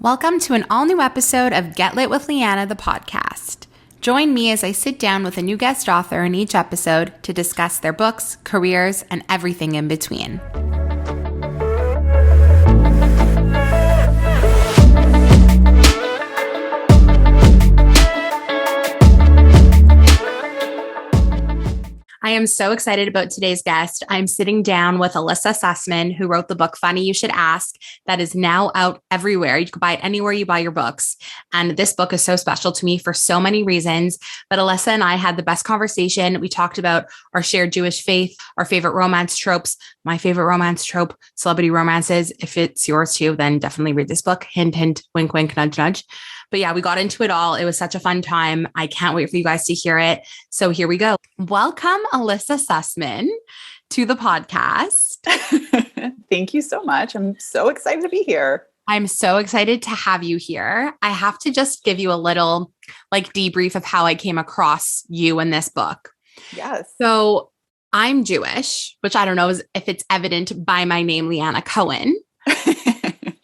Welcome to an all-new episode of Get Lit with Lianna, the podcast. Join me as I sit down with a new guest author in each episode to discuss their books, careers, and everything in between. I am so excited about today's guest. I'm sitting down with Elissa Sussman, who wrote the book Funny You Should Ask, that is now out everywhere. You can buy it anywhere you buy your books. And this book is so special to me for so many reasons. But Elissa and I had the best conversation. We talked about our shared Jewish faith, our favorite romance tropes, my favorite romance trope, celebrity romances. If it's yours too, then definitely read this book. Hint, hint, wink, wink, nudge, nudge. But yeah, we got into it all. It was such a fun time. I can't wait for you guys to hear it. So here we go. Welcome, Elissa Sussman, to the podcast. Thank you so much. I'm so excited to be here. I'm so excited to have you here. I have to just give you a little debrief of how I came across you in this book. Yes. So I'm Jewish, which I don't know if it's evident by my name, Lianna Cohen.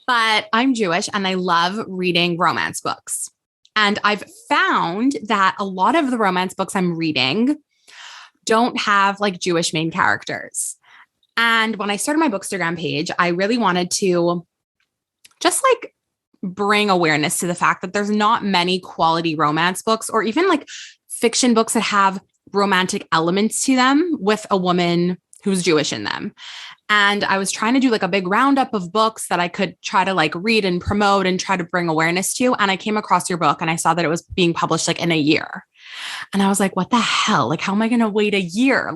But I'm Jewish and I love reading romance books. And I've found that a lot of the romance books I'm reading don't have Jewish main characters. And when I started my Bookstagram page, I really wanted to just bring awareness to the fact that there's not many quality romance books or even fiction books that have romantic elements to them with a woman who's Jewish in them. And I was trying to do a big roundup of books that I could try to read and promote and try to bring awareness to. And I came across your book and I saw that it was being published in a year. And I was like, what the hell? How am I going to wait a year?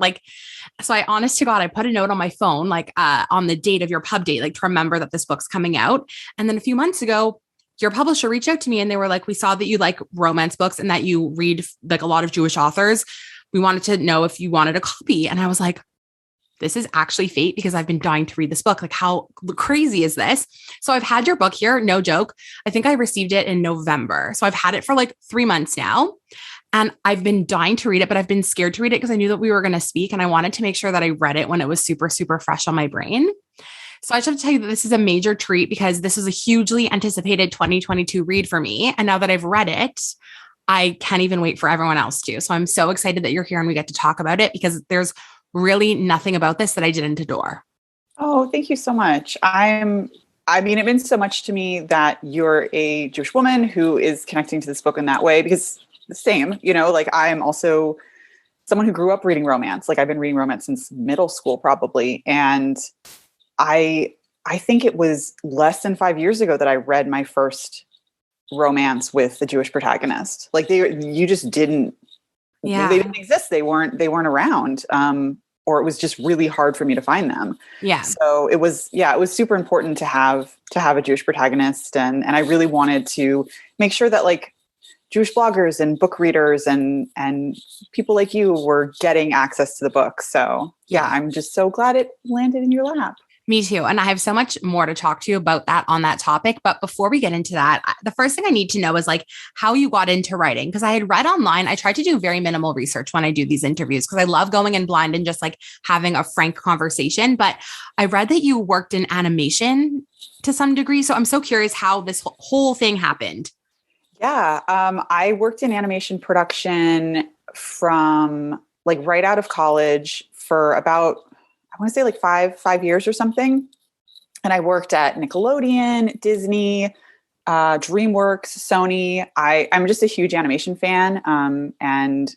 So I, honest to God, I put a note on my phone, on the date of your pub date, to remember that this book's coming out. And then a few months ago, your publisher reached out to me and they were like, we saw that you like romance books and that you read a lot of Jewish authors. We wanted to know if you wanted a copy. And I was like, this is actually fate because I've been dying to read this book. How crazy is this? So I've had your book here, no joke. I think I received it in November. So I've had it for 3 months now. And I've been dying to read it, but I've been scared to read it because I knew that we were going to speak and I wanted to make sure that I read it when it was super, super fresh on my brain. So I just have to tell you that this is a major treat because this is a hugely anticipated 2022 read for me. And now that I've read it, I can't even wait for everyone else to. So I'm so excited that you're here and we get to talk about it because there's really nothing about this that I didn't adore. Oh, thank you so much. It means so much to me that you're a Jewish woman who is connecting to this book in that way because the same, I am also someone who grew up reading romance. I've been reading romance since middle school probably. And I think it was less than 5 years ago that I read my first romance with the Jewish protagonist. You just didn't, yeah. They didn't exist. They weren't around. Or it was just really hard for me to find them. Yeah. So it was super important to have a Jewish protagonist. And I really wanted to make sure that Jewish bloggers and book readers and people like you were getting access to the book. So yeah, I'm just so glad it landed in your lap. Me too. And I have so much more to talk to you about that on that topic. But before we get into that, the first thing I need to know is how you got into writing. Because I had read online, I tried to do very minimal research when I do these interviews because I love going in blind and just having a frank conversation. But I read that you worked in animation to some degree. So I'm so curious how this whole thing happened. Yeah. I worked in animation production from right out of college for about, I want to say 5 years or something. And I worked at Nickelodeon, Disney, DreamWorks, Sony. I'm just a huge animation fan. And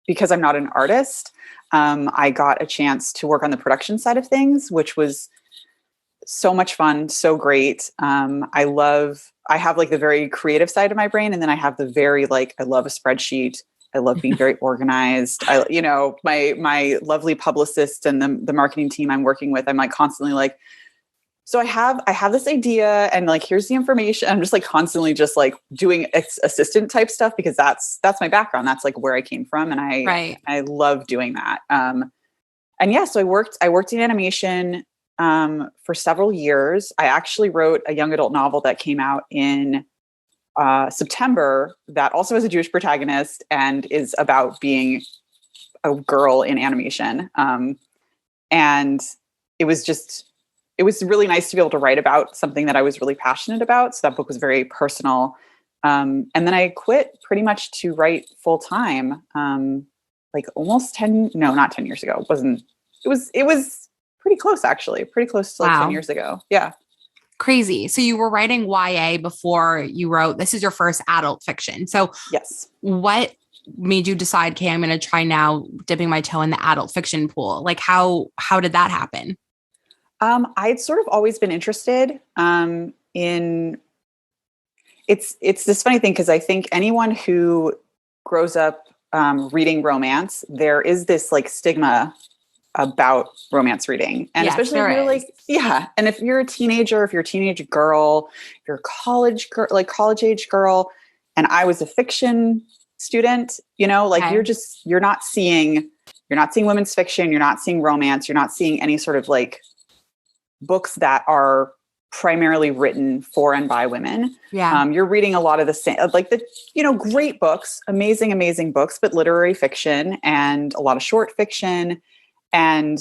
because I'm not an artist, I got a chance to work on the production side of things, which was so much fun, so great. I have the very creative side of my brain. And then I have the very, I love a spreadsheet. I love being very organized. My lovely publicist and the marketing team I'm working with, I'm constantly so I have this idea and here's the information. I'm just constantly just doing assistant type stuff because that's my background. That's where I came from. And I love doing that. So I worked in animation for several years. I actually wrote a young adult novel that came out in September that also has a Jewish protagonist and is about being a girl in animation. And it was just it was really nice to be able to write about something that I was really passionate about. So that book was very personal. And then I quit pretty much to write full time, like almost 10, no, not 10 years ago. It was pretty close, actually, pretty close to like 10 years ago. Yeah. Crazy. So you were writing YA before you wrote, this is your first adult fiction. So yes. What made you decide, okay, I'm going to try now dipping my toe in the adult fiction pool? Like how did that happen? I'd sort of always been interested, in, it's this funny thing. Cause I think anyone who grows up, reading romance, there is this like stigma about romance reading. And yes, especially if you're like, yeah. And if you're a teenager, if you're a teenage girl, if you're a college girl, like college age girl, and I was a fiction student, you know, like you're not seeing women's fiction. You're not seeing romance. You're not seeing any sort of like books that are primarily written for and by women. Yeah. You're reading a lot of the same, like the, you know, great books, amazing books, but literary fiction and a lot of short fiction. And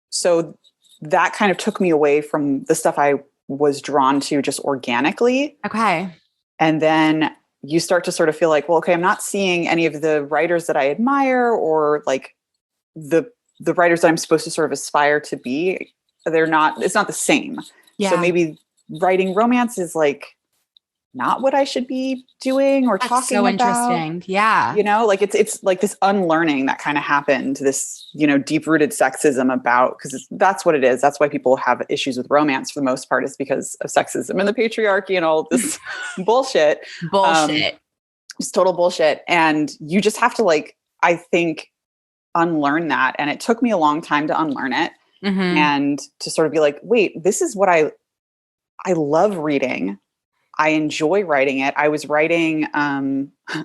so that kind of took me away from the stuff I was drawn to just organically. Okay. And then you start to sort of feel like, well, okay, I'm not seeing any of the writers that I admire or like the writers that I'm supposed to sort of aspire to be. It's not the same. Yeah. So maybe writing romance is like not what I should be doing or talking about. Interesting. Yeah. You know, like it's like this unlearning that kind of happened, this, you know, deep-rooted sexism about, because that's what it is. That's why people have issues with romance for the most part, is because of sexism and the patriarchy and all of this bullshit. Just total bullshit. And you just have to like, I think, unlearn that. And it took me a long time to unlearn it. Mm-hmm. And to sort of be like, wait, this is what I love reading. I enjoy writing it. I was writing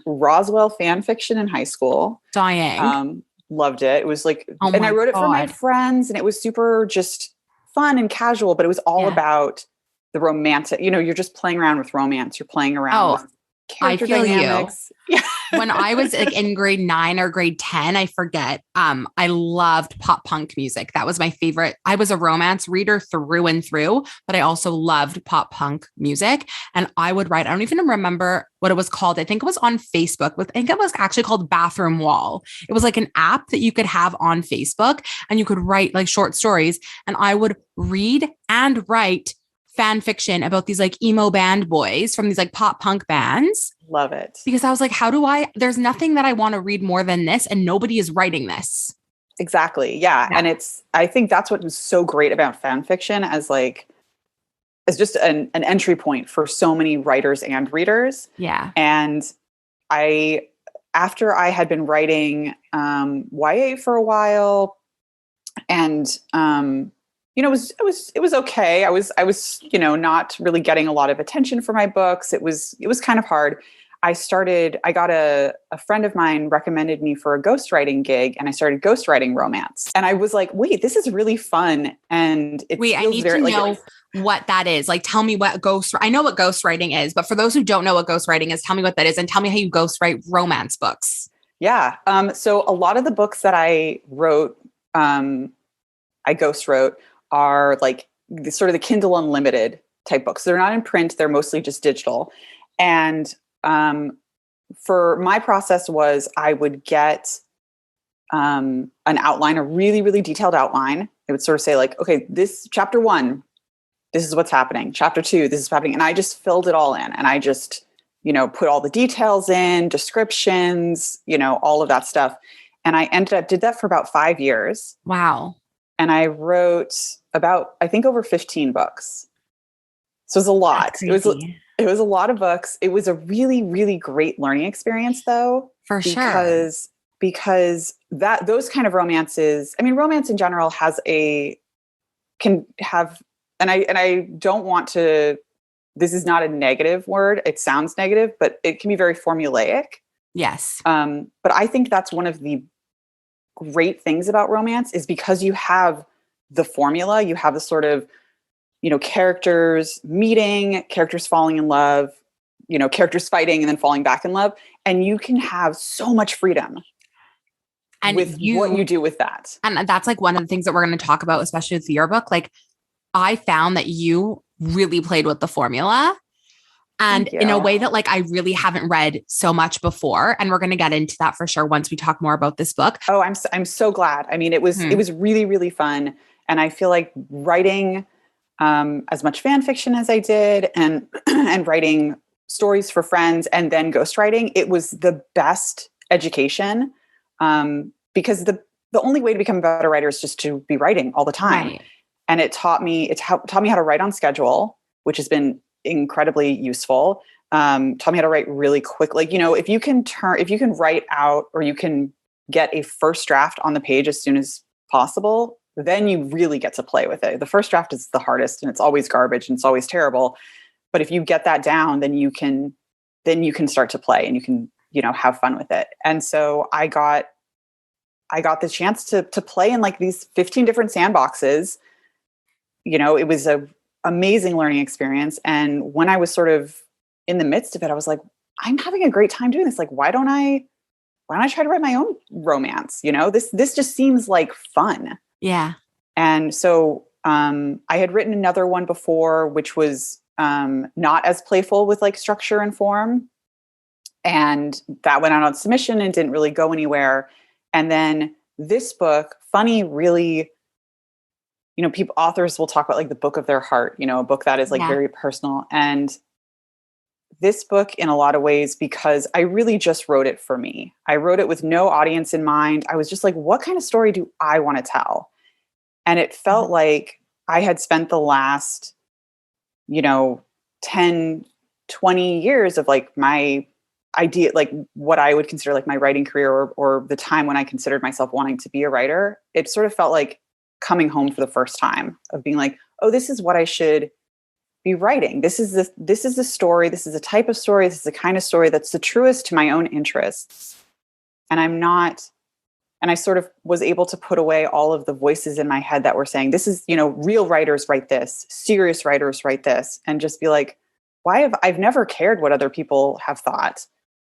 Roswell fan fiction in high school. Dying. Loved it. It was like, and I wrote it for my friends, and it was super just fun and casual, but it was all about the romantic, you know, you're just playing around with romance. You're playing around with character dynamics. You. When I was like in grade 9 or grade 10, I forget. I loved pop punk music. That was my favorite. I was a romance reader through and through, but I also loved pop punk music. And I would write, I don't even remember what it was called. I think it was on Facebook. I think it was actually called Bathroom Wall. It was like an app that you could have on Facebook, and you could write like short stories. And I would read and write fan fiction about these like emo band boys from these like pop punk bands. Love it. Because I was like, there's nothing that I want to read more than this, and nobody is writing this. Exactly. Yeah. And I think that's what was so great about fan fiction as just an entry point for so many writers and readers. Yeah. And after I had been writing YA for a while, and you know, it was okay. I was, you know, not really getting a lot of attention for my books. It was kind of hard. I got a friend of mine recommended me for a ghostwriting gig, and I started ghostwriting romance. And I was like, wait, this is really fun. And I need to know what that is. Like, tell me what I know what ghostwriting is, but for those who don't know what ghostwriting is, tell me what that is, and tell me how you ghostwrite romance books. Yeah. So a lot of the books that I wrote, I ghost wrote, are like sort of the Kindle Unlimited type books. They're not in print. They're mostly just digital. And for my process was I would get an outline, a really, really detailed outline. It would sort of say like, okay, this chapter 1, this is what's happening. Chapter 2, this is happening. And I just filled it all in. And I just, you know, put all the details in, descriptions, you know, all of that stuff. And I did that for about 5 years. Wow. And I wrote about, I think, over 15 books. So it was a lot. It was a lot of books. It was a really, really great learning experience, though. For sure. Because those kind of romances, I mean, romance in general can have, and I don't want to, this is not a negative word. It sounds negative, but it can be very formulaic. Yes. But I think that's one of the great things about romance, is because you have the formula, you have the sort of, you know, characters meeting, characters falling in love, you know, characters fighting and then falling back in love. And you can have so much freedom what you do with that. And that's like one of the things that we're going to talk about, especially with your book. Like, I found that you really played with the formula. And in a way that like I really haven't read so much before. And we're going to get into that for sure once we talk more about this book. Oh, I'm so glad. I mean, it was really, really fun. And I feel like writing as much fan fiction as I did and and writing stories for friends and then ghostwriting, it was the best education. Because the only way to become a better writer is just to be writing all the time. Right. And it taught me how to write on schedule, which has been incredibly useful. Taught me how to write really quick. Like, you know, if you can write out, or you can get a first draft on the page as soon as possible, then you really get to play with it. The first draft is the hardest, and it's always garbage and it's always terrible. But if you get that down, then you can start to play, and you can, you know, have fun with it. And so I got the chance to play in like these 15 different sandboxes. You know, it was a amazing learning experience. And when I was sort of in the midst of it, I was like, I'm having a great time doing this. Like, why don't I try to write my own romance? You know, this just seems like fun. Yeah. And so I had written another one before, which was not as playful with like structure and form. And that went out on submission and didn't really go anywhere. And then this book, funny, really, you know, authors will talk about like the book of their heart, you know, a book that is like very personal. And this book, in a lot of ways, because I really just wrote it for me. I wrote it with no audience in mind. I was just like, what kind of story do I want to tell? And it felt like I had spent the last, you know, 10, 20 years of like my idea, like what I would consider like my writing career, or the time when I considered myself wanting to be a writer. It sort of felt like coming home for the first time, of being like, oh, this is what I should be writing. This is the story. This is the type of story. This is the kind of story that's the truest to my own interests. And I sort of was able to put away all of the voices in my head that were saying, this is, you know, real writers write this, serious writers write this, and just be like, I've never cared what other people have thought.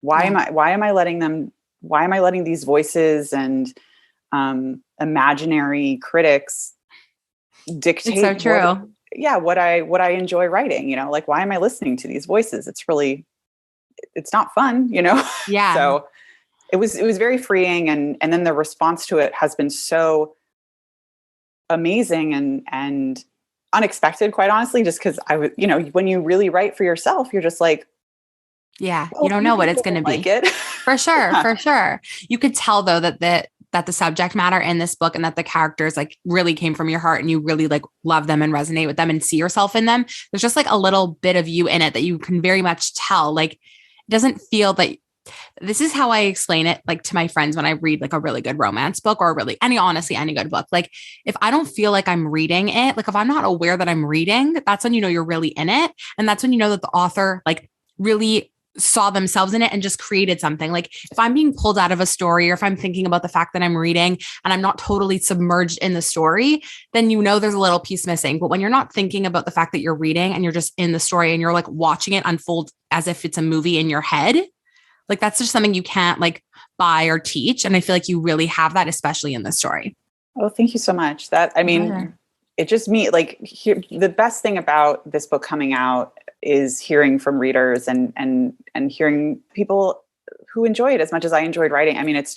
Why am I letting these voices and imaginary critics dictate it's so true. what I enjoy writing, you know, like, why am I listening to these voices? It's not fun, you know? Yeah. So it was very freeing. And then the response to it has been so amazing and unexpected, quite honestly, just because you know, when you really write for yourself, you're just like, yeah, you don't know what it's going to be. Like it. For sure. For sure. You could tell though that the subject matter in this book and that the characters like really came from your heart, and you really like love them and resonate with them and see yourself in them. There's just like a little bit of you in it that you can very much tell. Like, it doesn't feel that. This is how I explain it, like, to my friends when I read like a really good romance book, or really any good book. Like, if I don't feel like I'm reading it, like if I'm not aware that I'm reading, that's when you know you're really in it. And that's when you know that the author like really saw themselves in it and just created something. Like, if I'm being pulled out of a story, or if I'm thinking about the fact that I'm reading and I'm not totally submerged in the story, then you know there's a little piece missing. But when you're not thinking about the fact that you're reading and you're just in the story and you're like watching it unfold as if it's a movie in your head, like, that's just something you can't like buy or teach. And I feel like you really have that, especially in this story. Oh, thank you so much. It just the best thing about this book coming out is hearing from readers and hearing people who enjoy it as much as I enjoyed writing. I mean, it's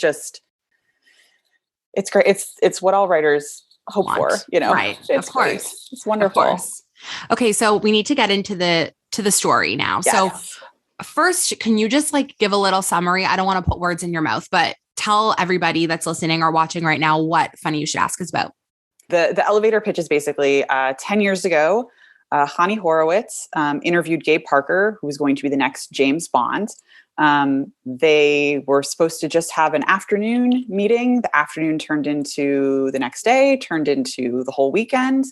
great. It's what all writers hope for, you know, right? It's of course. Great. It's wonderful. Okay. So we need to get into the story now. Yes. So first, can you just like give a little summary? I don't want to put words in your mouth, but tell everybody that's listening or watching right now what Funny You Should Ask is about. The elevator pitch is basically 10 years ago, Hani Horowitz interviewed Gabe Parker, who was going to be the next James Bond. They were supposed to just have an afternoon meeting. The afternoon turned into the next day, turned into the whole weekend.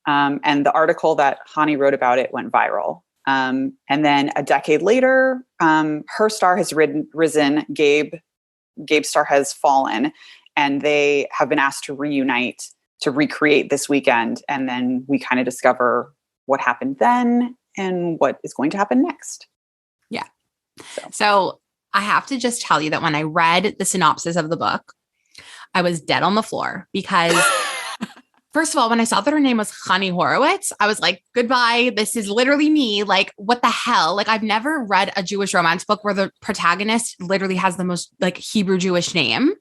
And the article that Hani wrote about it went viral. And then a decade later, her star has risen, Gabe's star has fallen, and they have been asked to reunite to recreate this weekend. And then we kind of discover what happened then and what is going to happen next. Yeah. So I have to just tell you that when I read the synopsis of the book, I was dead on the floor, because First of all, when I saw that her name was Honey Horowitz, I was like, goodbye. This is literally me. Like, what the hell? Like, I've never read a Jewish romance book where the protagonist literally has the most like Hebrew Jewish name,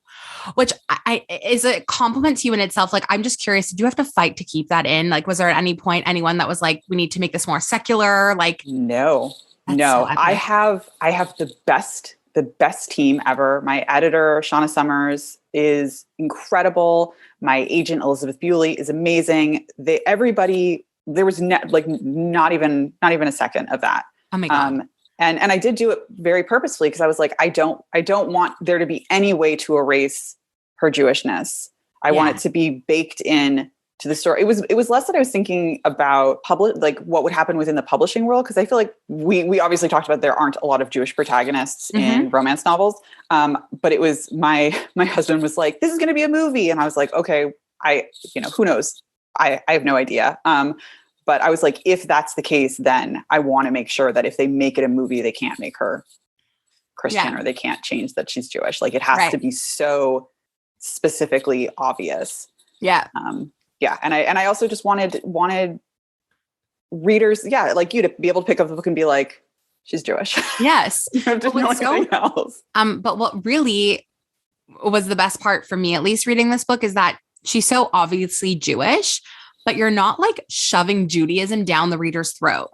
which I is a compliment to you in itself. Like, I'm just curious, did you have to fight to keep that in? Like, was there at any point anyone that was like, we need to make this more secular? Like, no, that's no, so epic. I have the best team ever. My editor, Shauna Summers, is incredible. My agent, Elizabeth Bewley, is amazing. There was not even a second of that. Oh my God. And I did do it very purposefully because I was like, I don't want there to be any way to erase her Jewishness. I want it to be baked in to the story. It was less that I was thinking about like what would happen within the publishing world. Cause I feel like we obviously talked about, there aren't a lot of Jewish protagonists in romance novels. But it was my husband was like, this is going to be a movie. And I was like, okay, who knows? I have no idea. But I was like, if that's the case, then I want to make sure that if they make it a movie, they can't make her Christian or they can't change that she's Jewish. Like it has to be so specifically obvious. Yeah. Yeah. And I also just wanted readers, like you, to be able to pick up the book and be like, she's Jewish. Yes. You don't have to know anything else. But what really was the best part for me, at least reading this book, is that she's so obviously Jewish, but you're not like shoving Judaism down the reader's throat.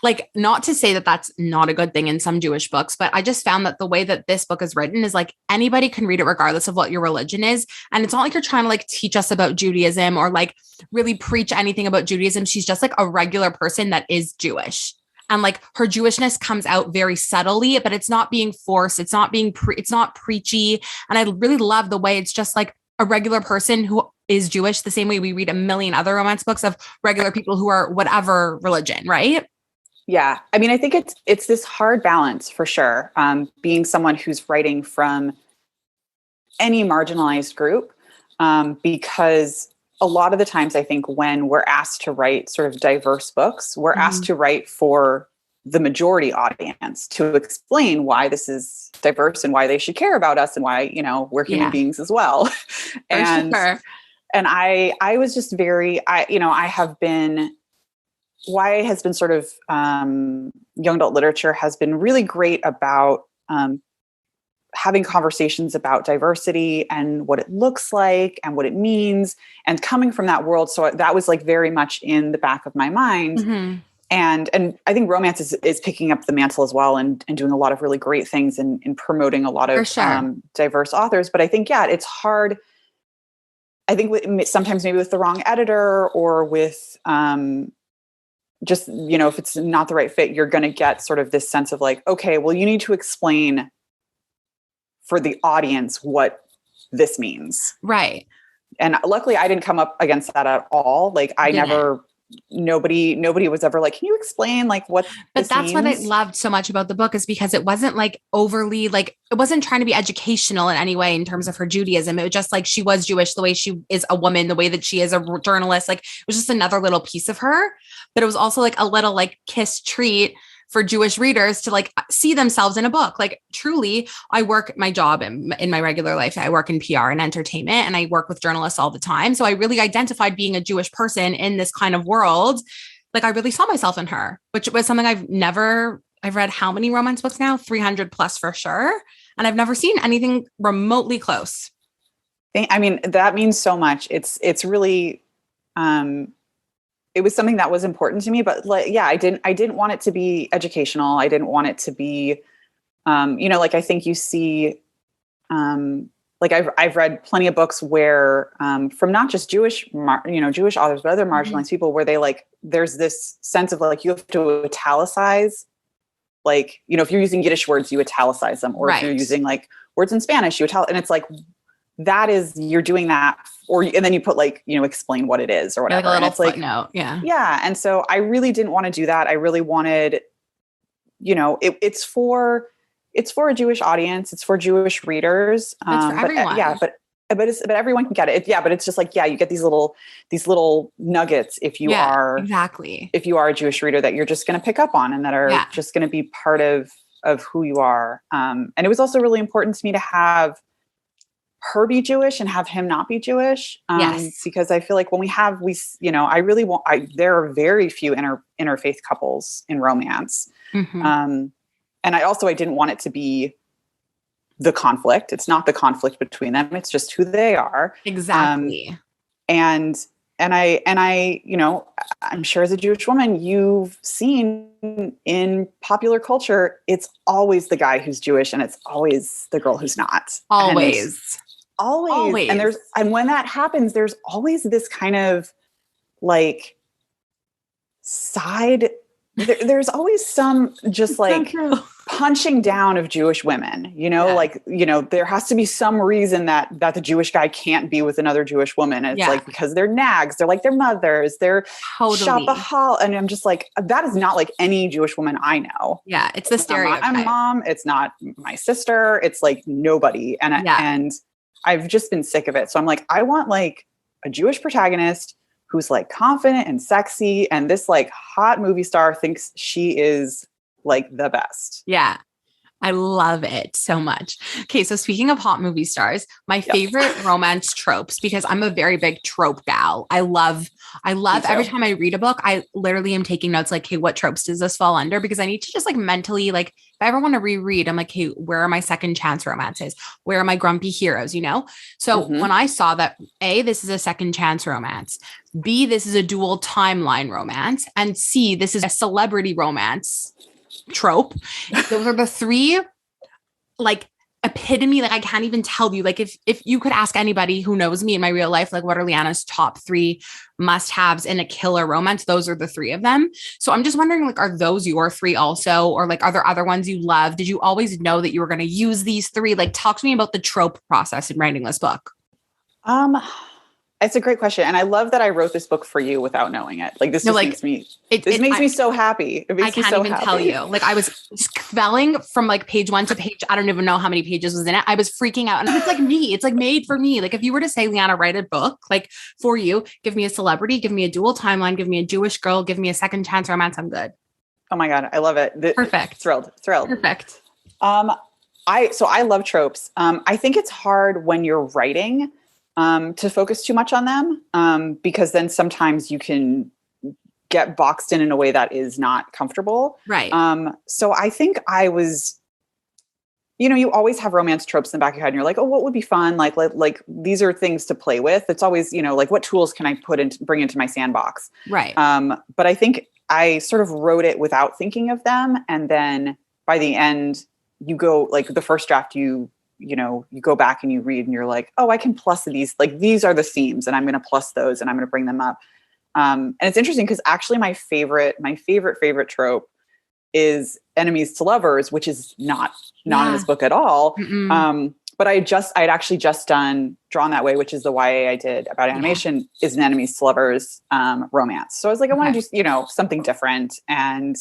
Like, not to say that that's not a good thing in some Jewish books, but I just found that the way that this book is written is like anybody can read it regardless of what your religion is. And it's not like you're trying to like teach us about Judaism or like really preach anything about Judaism. She's just like a regular person that is Jewish. And like her Jewishness comes out very subtly, but it's not being forced. It's not being it's not preachy. And I really love the way it's just like a regular person who is Jewish, the same way we read a million other romance books of regular people who are whatever religion, right? Yeah. I mean, I think it's this hard balance for sure. Being someone who's writing from any marginalized group, because a lot of the times I think when we're asked to write sort of diverse books, we're asked to write for the majority audience to explain why this is diverse and why they should care about us and why, we're human beings as well. And I was just YA has been sort of, young adult literature has been really great about having conversations about diversity and what it looks like and what it means and coming from that world. So that was like very much in the back of my mind. And I think romance is picking up the mantle as well and doing a lot of really great things in promoting a lot of diverse authors. But I think, it's hard. I think sometimes maybe with the wrong editor or with, just, if it's not the right fit, you're going to get sort of this sense of like, okay, well, you need to explain for the audience what this means. Right. And luckily I didn't come up against that at all. Like nobody was ever like, can you explain like what But that's means? what I loved so much about the book, is because it wasn't like overly, like, it wasn't trying to be educational in any way in terms of her Judaism. It was just like, she was Jewish the way she is a woman, the way that she is a journalist. Like, it was just another little piece of her, but it was also like a little like kiss treat for Jewish readers to like see themselves in a book. Like, truly, I work my job in my regular life. I work in PR and entertainment, and I work with journalists all the time. So I really identified being a Jewish person in this kind of world. Like, I really saw myself in her, which was something I've read how many romance books now? 300 plus for sure. And I've never seen anything remotely close. I mean, that means so much. It's really, it was something that was important to me, but like, I didn't want it to be educational. I didn't want it to be, like I think you see, like I've read plenty of books where, from not just Jewish authors, but other marginalized people, where they like, there's this sense of like, you have to italicize, like, if you're using Yiddish words, you italicize them, or if you're using like words in Spanish, and it's like, that is, you're doing that, and then you put like, explain what it is or whatever. Like a little and it's like, footnote. Yeah. Yeah. And so I really didn't want to do that. I really wanted, it's for a Jewish audience. It's for Jewish readers. It's for everyone. But everyone can get it. But it's just like, you get these little nuggets if you are a Jewish reader that you're just going to pick up on and that are just going to be part of who you are. And it was also really important to me to have her be Jewish and have him not be Jewish. Yes. Because I feel like when I really want, there are very few interfaith couples in romance. Mm-hmm. And I didn't want it to be the conflict. It's not the conflict between them. It's just who they are. Exactly. And I, I'm sure as a Jewish woman, you've seen in popular culture, it's always the guy who's Jewish and it's always the girl who's not. Always. And when that happens, there's always this kind of like side, there's always some just like punching down of Jewish women, there has to be some reason that the Jewish guy can't be with another Jewish woman. And it's like, because they're nags, they're like their mothers, they're shopahol. And I'm just like, that is not like any Jewish woman I know. Yeah. It's the stereotype. I'm mom. It's not my sister. It's like nobody. And I've just been sick of it. So I'm like, I want like a Jewish protagonist who's like confident and sexy. And this like hot movie star thinks she is like the best. Yeah. I love it so much. Okay. So speaking of hot movie stars, my favorite romance tropes, because I'm a very big trope gal. I love every time I read a book, I literally am taking notes like, hey, what tropes does this fall under? Because I need to just like mentally, like if I ever want to reread, I'm like, hey, where are my second chance romances? Where are my grumpy heroes? So when I saw that A, this is a second chance romance, B, this is a dual timeline romance, and C, this is a celebrity romance trope. Those are the three like epitome. Like I can't even tell you, like if you could ask anybody who knows me in my real life, like what are Lianna's top 3 must-haves in a killer romance, those are the 3 of them. So I'm just wondering, like, are those your 3 also? Or like, are there other ones you love? Did you always know that you were going to use these 3? Like talk to me about the trope process in writing this book. It's a great question. And I love that I wrote this book for you without knowing it. Like this makes me so happy. It makes me so happy. I can't even tell you. Like I was spelling from like page 1 to page, I don't even know how many pages was in it. I was freaking out. And it's like me, it's like made for me. Like if you were to say, Lianna, write a book, like for you, give me a celebrity, give me a dual timeline, give me a Jewish girl, give me a second chance romance. I'm good. Oh my God. I love it. Perfect. Thrilled. Perfect. I love tropes. I think it's hard when you're writing to focus too much on them, because then sometimes you can get boxed in a way that is not comfortable. Right. So I think I was, you always have romance tropes in the back of your head and you're like, oh, what would be fun? Like these are things to play with. It's always, like what tools can I bring into my sandbox? Right. But I think I sort of wrote it without thinking of them. And then by the end you go like the first draft, you go back and you read and you're like, oh, I can plus these, like, these are the themes and I'm going to plus those and I'm going to bring them up. And it's interesting because actually my favorite trope is enemies to lovers, which is not in this book at all. But I'd actually just drawn that way, which is the YA I did about animation is an enemies to lovers, romance. So I was like, I want to do, something different. And,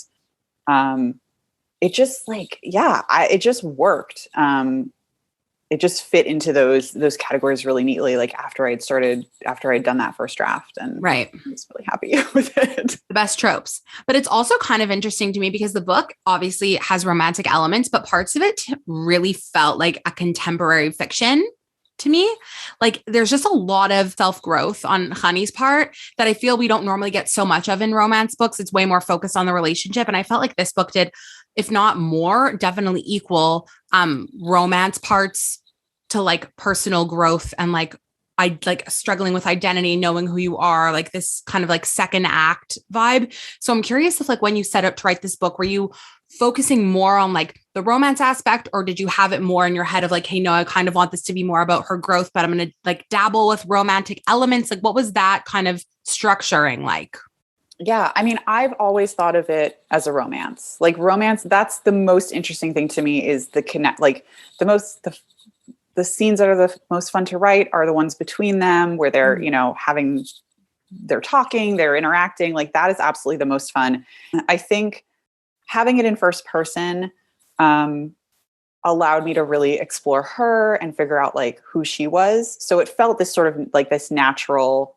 it just like, it just worked. It just fit into those categories really neatly. Like after I'd done that first draft, and right. I was really happy with it. The best tropes. But it's also kind of interesting to me because the book obviously has romantic elements, but parts of it really felt like a contemporary fiction to me. Like there's just a lot of self-growth on Honey's part that I feel we don't normally get so much of in romance books. It's way more focused on the relationship. And I felt like this book did, if not more, definitely equal romance parts to like personal growth and like struggling with identity, knowing who you are, like this kind of like second act vibe. So I'm curious if like when you set out to write this book, were you focusing more on like the romance aspect, or did you have it more in your head of like, hey, no, I kind of want this to be more about her growth, but I'm going to like dabble with romantic elements. Like what was that kind of structuring like? Yeah. I mean, I've always thought of it as a romance. Like romance, that's the most interesting thing to me is the scenes that are the most fun to write are the ones between them where they're, they're talking, they're interacting. Like that is absolutely the most fun. I think having it in first person allowed me to really explore her and figure out like who she was. So it felt this sort of like this natural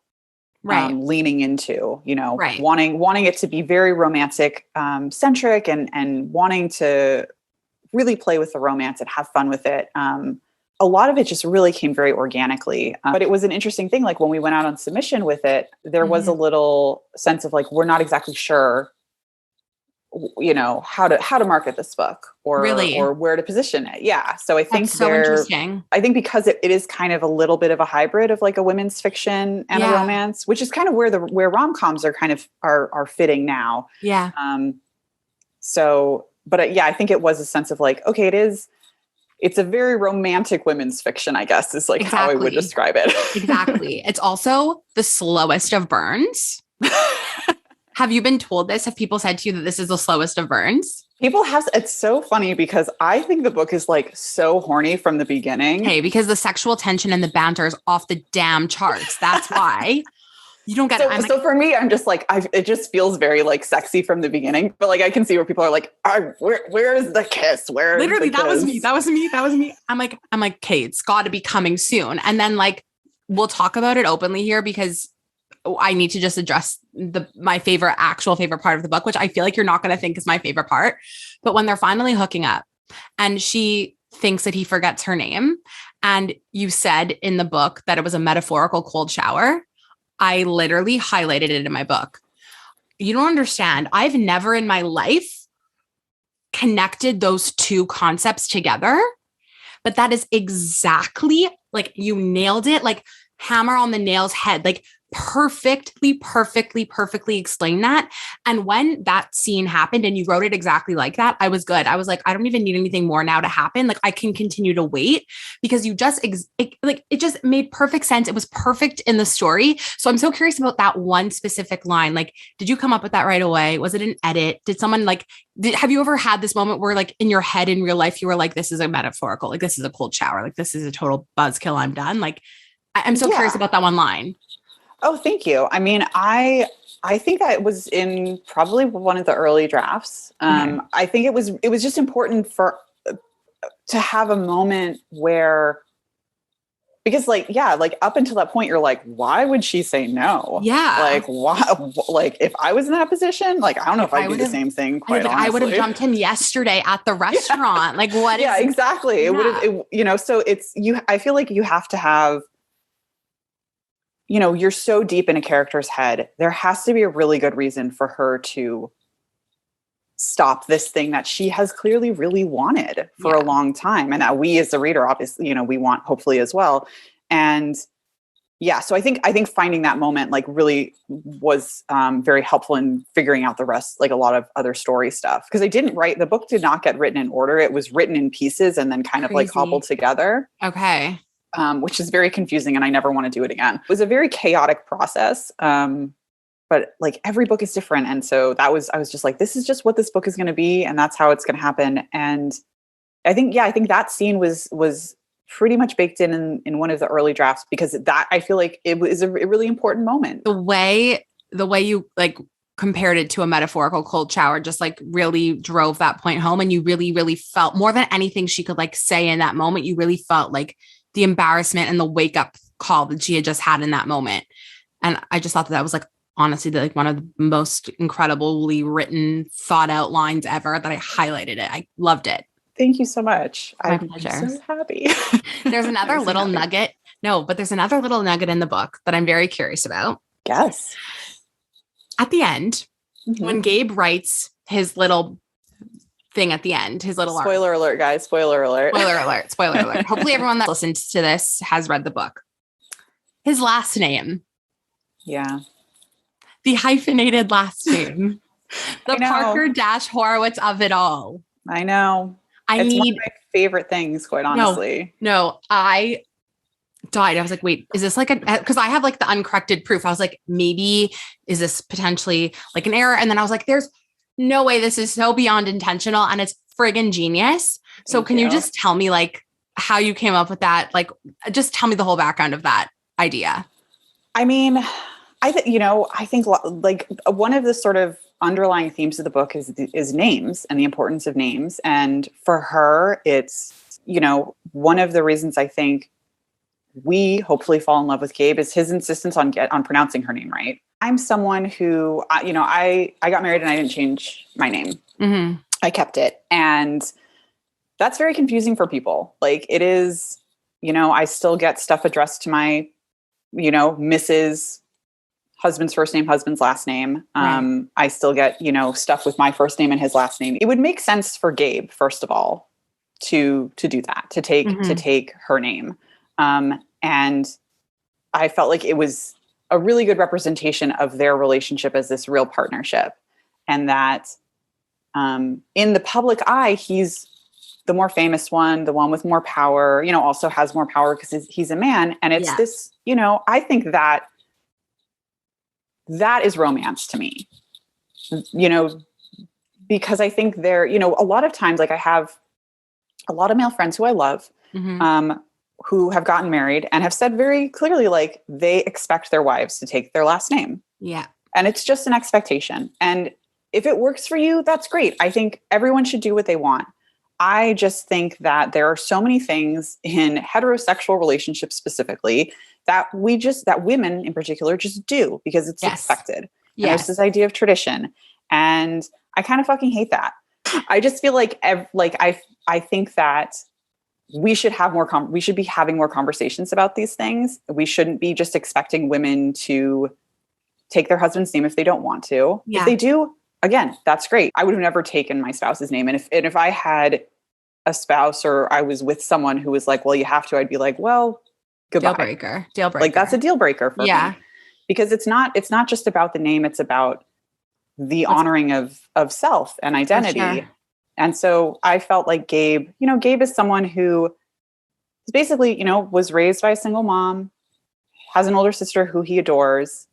leaning into, wanting it to be very romantic centric and wanting to really play with the romance and have fun with it. a lot of it just really came very organically. But it was an interesting thing. Like when we went out on submission with it, there was a little sense of like, we're not exactly sure, you know, how to market this book or where to position it. Yeah. So I think that's so interesting. I think because it is kind of a little bit of a hybrid of like a women's fiction and a romance, which is kind of where rom-coms are kind of are fitting now. Yeah. So, but I think it was a sense of like, okay, it's a very romantic women's fiction, I guess, is like how I would describe it. Exactly. It's also the slowest of burns. Have you been told this? Have people said to you that this is the slowest of burns? People have. It's so funny because I think the book is like so horny from the beginning. Hey, because the sexual tension and the banter is off the damn charts. That's why. You don't get it. So for me, I'm just like, it just feels very like sexy from the beginning. But like, I can see where people are like, where is the kiss? Literally, that was me. That was me. I'm like, okay, it's got to be coming soon. And then like, we'll talk about it openly here because I need to just address my actual favorite part of the book, which I feel like you're not going to think is my favorite part. But when they're finally hooking up and she thinks that he forgets her name, and you said in the book that it was a metaphorical cold shower, I literally highlighted it in my book. You don't understand. I've never in my life connected those two concepts together, but that is exactly like you nailed it, like hammer on the nail's head, like perfectly explain that. And when that scene happened and you wrote it exactly like that, I was good. I was like, I don't even need anything more now to happen. Like I can continue to wait because you just it just made perfect sense. It was perfect in the story. So I'm so curious about that one specific line. Like, did you come up with that right away? Was it an edit? Did someone have you ever had this moment where like in your head in real life, you were like, this is a metaphorical, like this is a cold shower. Like this is a total buzzkill. I'm done. Like, I'm so curious about that one line. Oh, thank you. I mean, I think that was in probably one of the early drafts. I think it was just important to have a moment where, because like up until that point, you're like, why would she say no? Yeah. Like, why? Like if I was in that position, like, I don't know if I'd do the same thing. Quite honestly, I would have jumped him yesterday at the restaurant. Like what? Yeah, exactly. It would have, so it's I feel like you have to have, you're so deep in a character's head. There has to be a really good reason for her to stop this thing that she has clearly really wanted for a long time. And that we as the reader, obviously, we want hopefully as well. And so I think finding that moment like really was very helpful in figuring out the rest, like a lot of other story stuff. Because the book did not get written in order. It was written in pieces and then kind of like cobbled together. Okay. Which is very confusing and I never want to do it again. It was a very chaotic process. But like every book is different. And so I was just like, this is just what this book is going to be. And that's how it's going to happen. And I think that scene was pretty much baked in one of the early drafts because that I feel like it was a really important moment. The way you like compared it to a metaphorical cold shower just like really drove that point home. And you really, really felt more than anything she could like say in that moment. You really felt like the embarrassment and the wake up call that she had just had in that moment. And I just thought that was like, honestly, like one of the most incredibly written, thought out lines ever that I highlighted it. I loved it. Thank you so much. My pleasure. I'm so happy. There's another little nugget. No, but there's another little nugget in the book that I'm very curious about. Yes. At the end, when Gabe writes his little thing at the end, his little spoiler alert, guys. Spoiler alert. Spoiler alert. Hopefully everyone that listens to this has read the book. His last name. Yeah. The hyphenated last name. The Parker - Horowitz of it all. I know. It's one of my favorite things, quite honestly. No, I died. I was like, wait, is this like because I have like the uncorrected proof. I was like, maybe is this potentially like an error? And then I was like, there's no way this is so beyond intentional and it's friggin' genius. So can you just tell me like how you came up with that? Like, just tell me the whole background of that idea. I mean, I think like one of the sort of underlying themes of the book is names and the importance of names. And for her, it's, one of the reasons I think we hopefully fall in love with Gabe is his insistence on pronouncing her name right. I'm someone who, I got married and I didn't change my name. I kept it. And that's very confusing for people. Like it is, I still get stuff addressed to my, Mrs. husband's first name, husband's last name. Right. I still get, stuff with my first name and his last name. It would make sense for Gabe, first of all, to do that, to take her name. And I felt like it was a really good representation of their relationship as this real partnership. And that in the public eye, he's the more famous one, the one with more power, also has more power because he's a man. And it's this, I think that is romance to me, because I think there, a lot of times, like I have a lot of male friends who I love, who have gotten married and have said very clearly, like they expect their wives to take their last name. Yeah. And it's just an expectation. And if it works for you, that's great. I think everyone should do what they want. I just think that there are so many things in heterosexual relationships specifically that women in particular just do because it's expected. Yeah. There's this idea of tradition. And I kind of fucking hate that. I just feel like I think that we should have we should be having more conversations about these things. We shouldn't be just expecting women to take their husband's name if they don't want to. Yeah. If they do, again, that's great. I would have never taken my spouse's name. And if I had a spouse or I was with someone who was like, well, you have to, I'd be like, well, goodbye. Deal breaker. Like that's a deal breaker for me. Because it's not just about the name. It's about the honoring of self and identity. Sure. And so I felt like Gabe is someone who is basically, was raised by a single mom, has an older sister who he adores.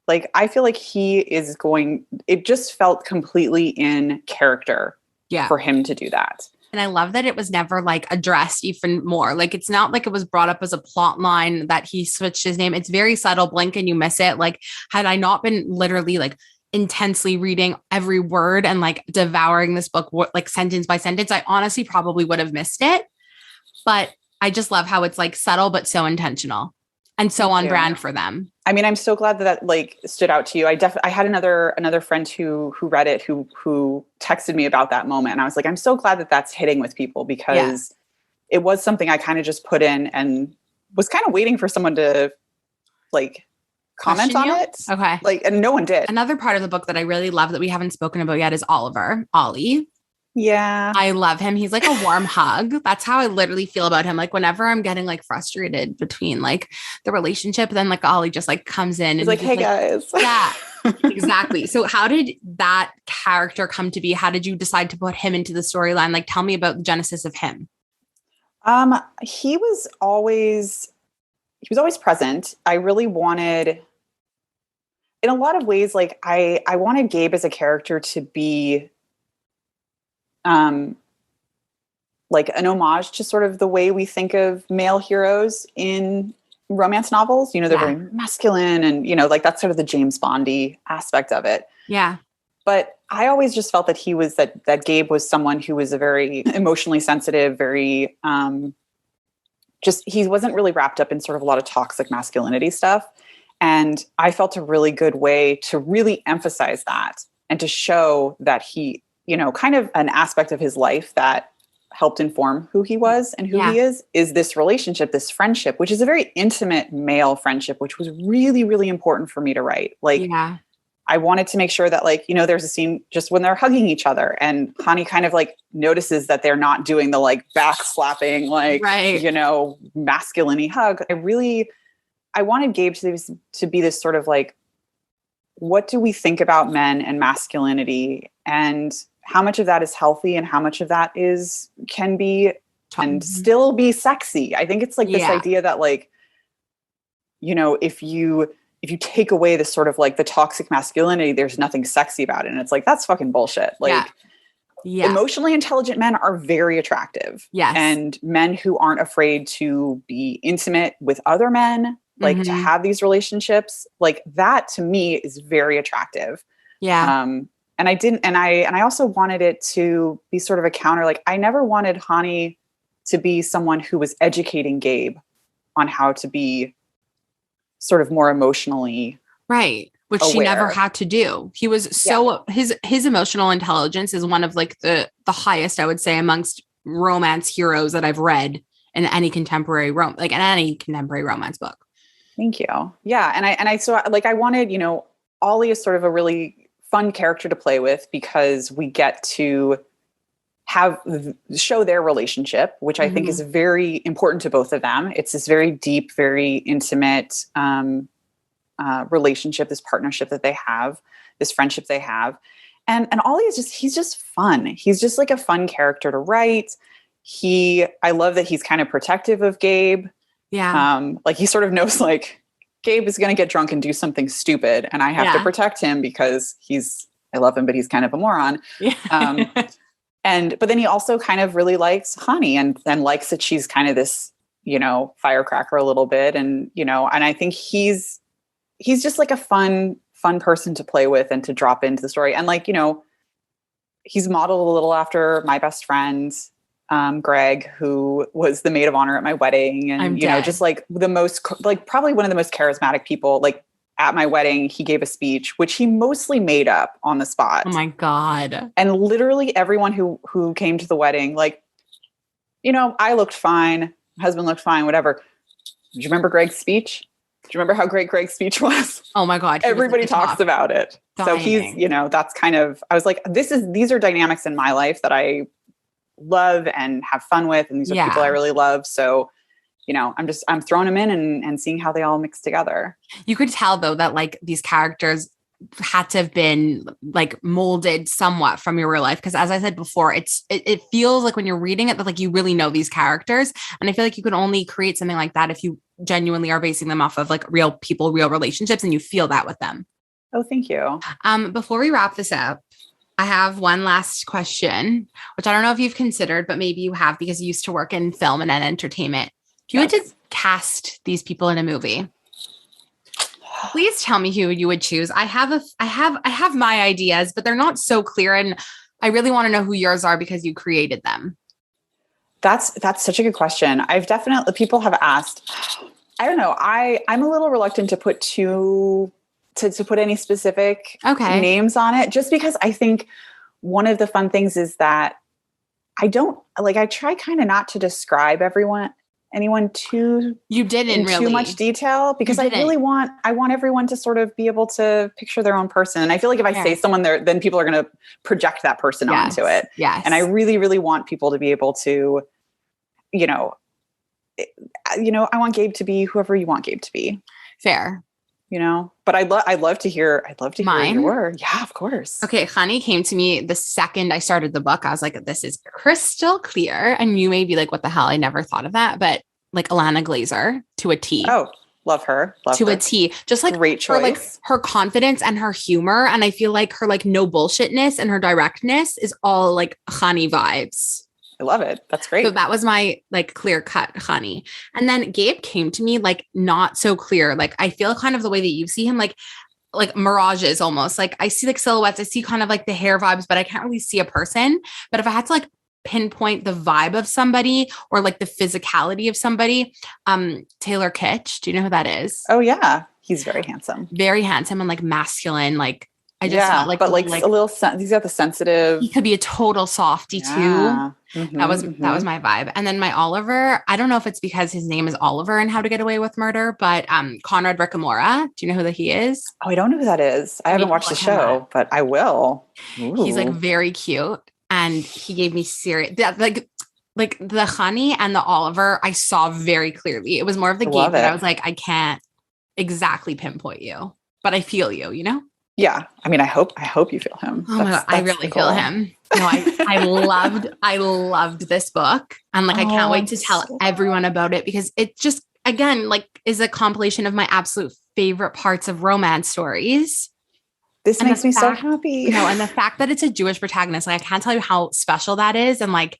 Like, I feel like it just felt completely in character for him to do that. And I love that it was never like addressed even more. Like, it's not like it was brought up as a plot line that he switched his name. It's very subtle, blink and you miss it. Like, had I not been literally like intensely reading every word and like devouring this book, like sentence by sentence, I honestly probably would have missed it. But I just love how it's like subtle, but so intentional and so on brand for them. I mean, I'm so glad that like stood out to you. I had another friend who read it, who texted me about that moment. And I was like, I'm so glad that that's hitting with people because it was something I kind of just put in and was kind of waiting for someone to like comment on it. Okay. Like, and no one did. Another part of the book that I really love that we haven't spoken about yet is Ollie. Yeah. I love him. He's like a warm hug. That's how I literally feel about him. Like whenever I'm getting like frustrated between like the relationship, then like Ollie just like comes in and he's like, hey guys. Yeah, exactly. So how did that character come to be? How did you decide to put him into the storyline? Like, tell me about the genesis of him. He was always present. I really wanted, in a lot of ways, like I wanted Gabe as a character to be like an homage to sort of the way we think of male heroes in romance novels. They're very masculine and, like that's sort of the James Bondy aspect of it. Yeah. But I always just felt that that Gabe was someone who was a very emotionally sensitive, very, he wasn't really wrapped up in sort of a lot of toxic masculinity stuff. And I felt a really good way to really emphasize that and to show that he, kind of an aspect of his life that helped inform who he was and who he is this relationship, this friendship, which is a very intimate male friendship, which was really, really important for me to write. Like, I wanted to make sure that like, there's a scene just when they're hugging each other and Hani kind of like notices that they're not doing the like back slapping, like, masculine-y hug. I wanted Gabe to be this sort of like, what do we think about men and masculinity and how much of that is healthy and how much of that can be and still be sexy. I think it's like this idea that like, if you take away the sort of like the toxic masculinity, there's nothing sexy about it. And it's like, that's fucking bullshit. Like emotionally intelligent men are very attractive. Yes. And men who aren't afraid to be intimate with other men, like to have these relationships, like that to me is very attractive. Yeah. And I also wanted it to be sort of a counter. Like I never wanted Hani to be someone who was educating Gabe on how to be sort of more emotionally right, which aware. She never had to do. He was so his emotional intelligence is one of like the highest, I would say, amongst romance heroes that I've read in any contemporary in any contemporary romance book. Thank you. Yeah. And I so like I wanted, Ollie is sort of a really fun character to play with because we get to show their relationship, which I think is very important to both of them. It's this very deep, very intimate relationship, this partnership that they have, this friendship they have. And Ollie he's just fun. He's just like a fun character to write. I love that he's kind of protective of Gabe. Yeah. Like he sort of knows like Gabe is going to get drunk and do something stupid and I have to protect him because I love him, but he's kind of a moron. Yeah. But then he also kind of really likes Honey and likes that she's kind of this, firecracker a little bit. And, and I think he's just like a fun person to play with and to drop into the story. And like, he's modeled a little after my best friend, Greg, who was the maid of honor at my wedding. And, just like probably one of the most charismatic people, like at my wedding, he gave a speech, which he mostly made up on the spot. Oh my God. And literally everyone who came to the wedding, like, I looked fine. My husband looked fine, whatever. Do you remember Greg's speech? Do you remember how great Greg's speech was? Oh my God. Everybody talks about it. Dying. So he's, that's kind of, I was like, these are dynamics in my life that I love and have fun with. And these are people I really love. So, I'm throwing them in and seeing how they all mix together. You could tell though that like these characters had to have been like molded somewhat from your real life. Cause as I said before, it feels like when you're reading it that like you really know these characters. And I feel like you can only create something like that if you genuinely are basing them off of like real people, real relationships, and you feel that with them. Oh, thank you. Before we wrap this up, I have one last question, which I don't know if you've considered, but maybe you have because you used to work in film and entertainment. If you had to cast these people in a movie, please tell me who you would choose. I have my ideas, but they're not so clear. And I really want to know who yours are because you created them. That's such a good question. People have asked, I don't know. I'm a little reluctant to put to put any specific names on it, just because I think one of the fun things is that I try kind of not to describe anyone too much detail, because I want everyone to sort of be able to picture their own person. And I feel like if I say someone there, then people are going to project that person onto it. Yes. And I really, really want people to be able to, I want Gabe to be whoever you want Gabe to be. Fair. But I'd love to hear mine. Who you were. Yeah, of course. Okay. Honey came to me the second I started the book. I was like, this is crystal clear. And you may be like, what the hell? I never thought of that. But like Ilana Glazer to a T. Oh, love her. A T. Just like great choice. Her confidence and her humor. And I feel like her like no bullshitness and her directness is all like Honey vibes. I love it. That's great. So that was my like clear cut Honey. And then Gabe came to me like not so clear. Like I feel kind of the way that you see him, like mirages almost. Like I see like silhouettes. I see kind of like the hair vibes, but I can't really see a person. But if I had to like pinpoint the vibe of somebody or like the physicality of somebody, Taylor Kitsch, do you know who that is? Oh yeah. He's very handsome. Very handsome and like masculine. Like I just felt like, but like a little, he's got the sensitive. He could be a total softie too. Mm-hmm, that was my vibe. And then my Oliver, I don't know if it's because his name is Oliver in How to Get Away with Murder, but Conrad Ricamora. Do you know who he is? Oh, I don't know who that is. I haven't watched the show, but I will. Ooh. He's like very cute. And he gave me serious, like the Honey and the Oliver, I saw very clearly. It was more of the Gabe that I was like, I can't exactly pinpoint you, but I feel you, Yeah. I mean, I hope you feel him. Oh my God, I really feel him. No, I loved this book. And like, I can't wait to tell everyone about it because it just, again, like is a compilation of my absolute favorite parts of romance stories. This makes me so happy. And the fact that it's a Jewish protagonist, like I can't tell you how special that is. And like,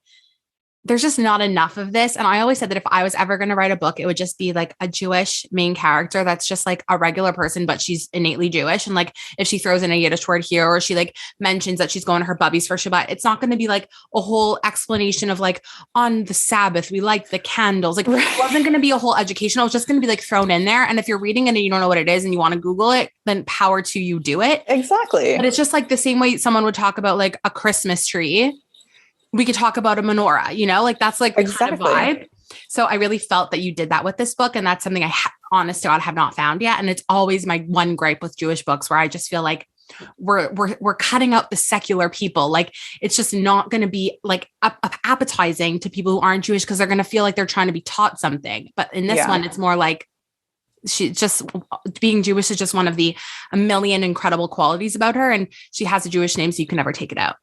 there's just not enough of this. And I always said that if I was ever going to write a book, it would just be like a Jewish main character that's just like a regular person, but she's innately Jewish. And like, if she throws in a Yiddish word here, or she like mentions that she's going to her bubbies for Shabbat, it's not going to be like a whole explanation of like, on the Sabbath, we light the candles. Like it wasn't going to be a whole educational. It was just going to be like thrown in there. And if you're reading it and you don't know what it is and you want to Google it, then power to you, do it. Exactly. But it's just like the same way someone would talk about like a Christmas tree. We could talk about a menorah, like that's like the kind of vibe. So I really felt that you did that with this book. And that's something honest to God, have not found yet. And it's always my one gripe with Jewish books where I just feel like we're cutting out the secular people. Like it's just not going to be like appetizing to people who aren't Jewish because they're going to feel like they're trying to be taught something. But in this one, it's more like she just being Jewish is just one of a million incredible qualities about her. And she has a Jewish name, so you can never take it out.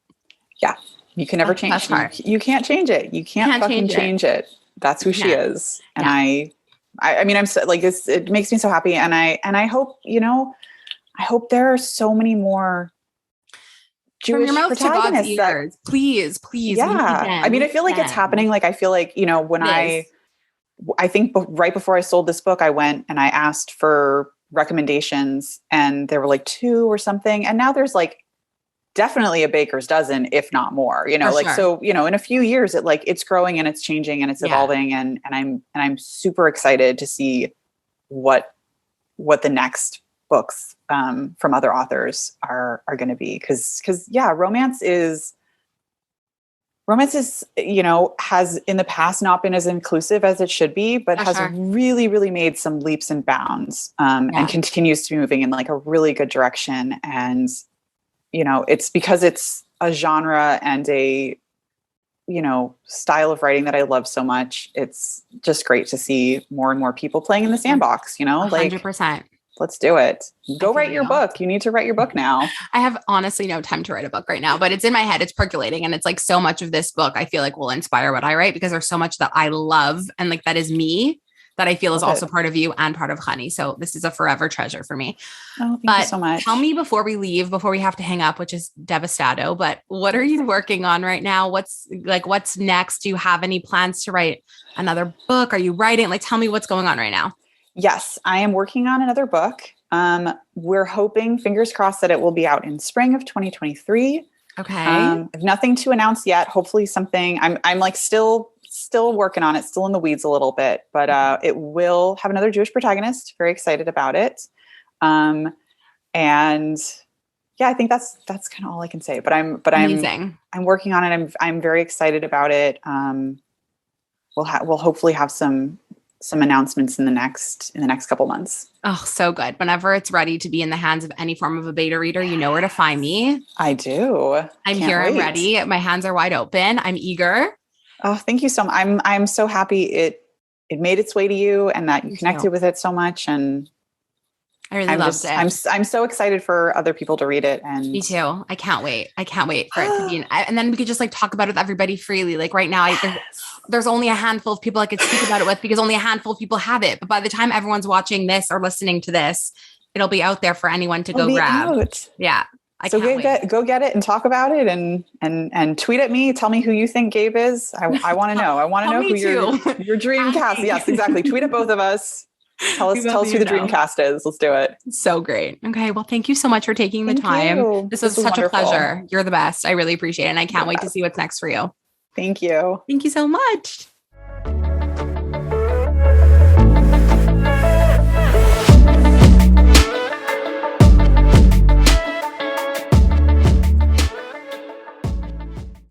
Yeah. You can never change it. You can't change it. You can't fucking change it. That's who she is. And I mean, I'm so, like, it makes me so happy. And I hope, I hope there are so many more Jewish from your mouth protagonists to God's ears. Please. Yeah. I mean, I feel like it's happening. Like, I feel like, when I think right before I sold this book, I went and I asked for recommendations and there were like 2 or something. And now there's like definitely a baker's dozen, if not more, so, in a few years it's growing and it's changing and it's evolving. And I'm super excited to see what the next books from other authors are going to be. Cause romance is, has in the past not been as inclusive as it should be, but has really, really made some leaps and bounds and continues to be moving in like a really good direction. And, it's because it's a genre and a, style of writing that I love so much. It's just great to see more and more people playing in the sandbox, 100%. Let's do it. Go write your book. You need to write your book now. I have honestly no time to write a book right now, but it's in my head. It's percolating. And it's like so much of this book, I feel like will inspire what I write because there's so much that I love. And like, that is me that I feel is also part of you and part of Honey. So this is a forever treasure for me. Oh, thank you so much. Tell me before we leave, before we have to hang up, which is devastado, but what are you working on right now? What's next? Do you have any plans to write another book? Are you writing? Like, tell me what's going on right now. Yes, I am working on another book. We're hoping, fingers crossed, that it will be out in spring of 2023. Okay. Nothing to announce yet. Hopefully something I'm like still working on it, still in the weeds a little bit, but it will have another Jewish protagonist. Very excited about it. And yeah, I think that's kind of all I can say, but I'm working on it. I'm very excited about it. We'll hopefully have some announcements in the next couple months. Oh, so good. Whenever it's ready to be in the hands of any form of a beta reader, you know where to find me. I do. I'm here. Wait. I'm ready. My hands are wide open. I'm eager. Oh, thank you so much. I'm so happy it made its way to you and that you connected with it so much. And I really loved it. I'm so excited for other people to read it. And me too. I can't wait for it to be and then we could just like talk about it with everybody freely. Like right now, there's only a handful of people I could speak about it with because only a handful of people have it. But by the time everyone's watching this or listening to this, it'll be out there for anyone to go grab. Out. Yeah. So go get it and talk about it and tweet at me. Tell me who you think Gabe is. I want to know. I want to know who your dream cast. Yes, exactly. Tweet at both of us. Tell us who the dream cast is. Let's do it. So great. Okay. Well, thank you so much for taking the time. This was such a pleasure. You're the best. I really appreciate it. And I can't wait to see what's next for you. Thank you. Thank you so much.